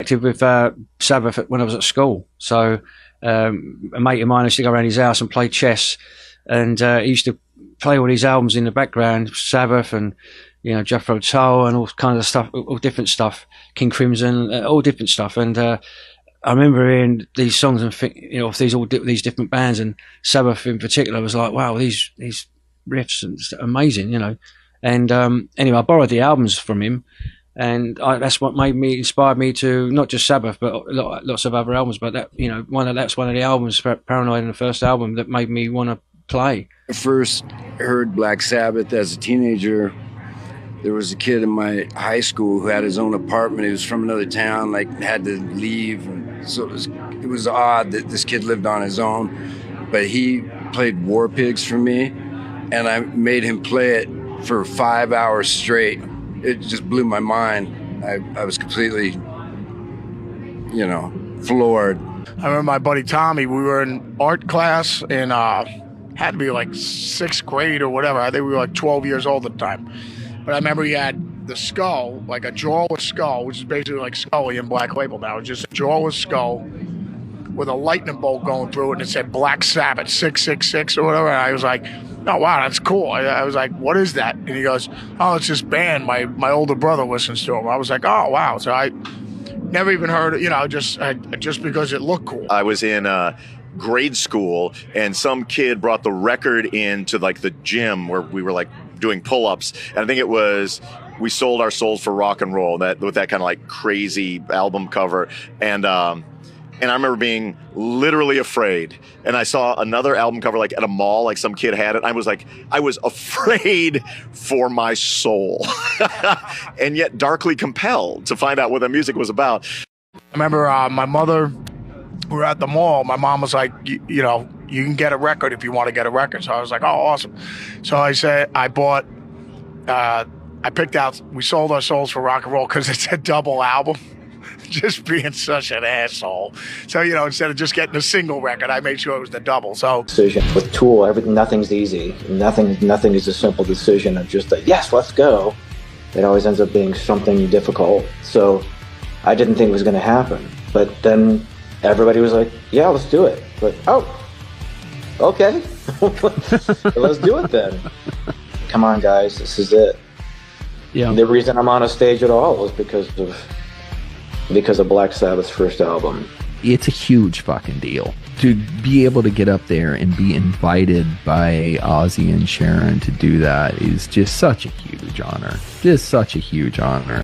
connected with Sabbath when I was at school. So a mate of mine used to go around his house and play chess, and he used to play all these albums in the background, Sabbath and Jethro Tull and all kinds of stuff, all different stuff, King Crimson, all different stuff. And I remember hearing these songs and think, of these different bands, and Sabbath in particular was like, wow, these riffs and amazing, And anyway, I borrowed the albums from him, and that's what inspired me to not just Sabbath, but lots of other albums. But that, that's one of the albums, Paranoid, the first album that made me want to play. I first heard Black Sabbath as a teenager. There was a kid in my high school who had his own apartment. He was from another town, had to leave. So it was odd that this kid lived on his own. But he played War Pigs for me, and I made him play it for 5 hours straight. It just blew my mind. I was completely, floored. I remember my buddy Tommy, we were in art class in, had to be like 6th grade or whatever. I think we were like 12 years old at the time. But I remember he had the skull, like a jawless skull, which is basically like Scully in Black Label now. It's just a jawless skull with a lightning bolt going through it, and it said Black Sabbath 666 or whatever. And I was like, oh, wow, that's cool. I was like, what is that? And he goes, oh, it's this band my older brother listens to them. I was like, oh, wow. So I never even heard it, just because it looked cool. I was in grade school, and some kid brought the record into the gym where we were doing pull-ups, and I think it was We Sold Our Souls for Rock and Roll, with that kind of crazy album cover, and I remember being literally afraid. And I saw another album cover at a mall, some kid had it. I was afraid for my soul, and yet darkly compelled to find out what the music was about. I remember my mother, we were at the mall. My mom was like, you can get a record if you want to get a record. So I was like, oh, awesome. So I said, I picked out We Sold Our Souls for Rock and Roll because it's a double album. Just being such an asshole. So, instead of just getting a single record, I made sure it was the double. So decision with Tool, nothing's easy. Nothing is a simple decision of just yes, let's go. It always ends up being something difficult. So I didn't think it was going to happen. But then everybody was like, yeah, let's do it. But, oh, okay. Let's do it then. Come on, guys, this is it. Yeah. The reason I'm on a stage at all is because of Black Sabbath's first album. It's a huge fucking deal to be able to get up there and be invited by Ozzy and Sharon to do that. Is just such a huge honor. Just such a huge honor.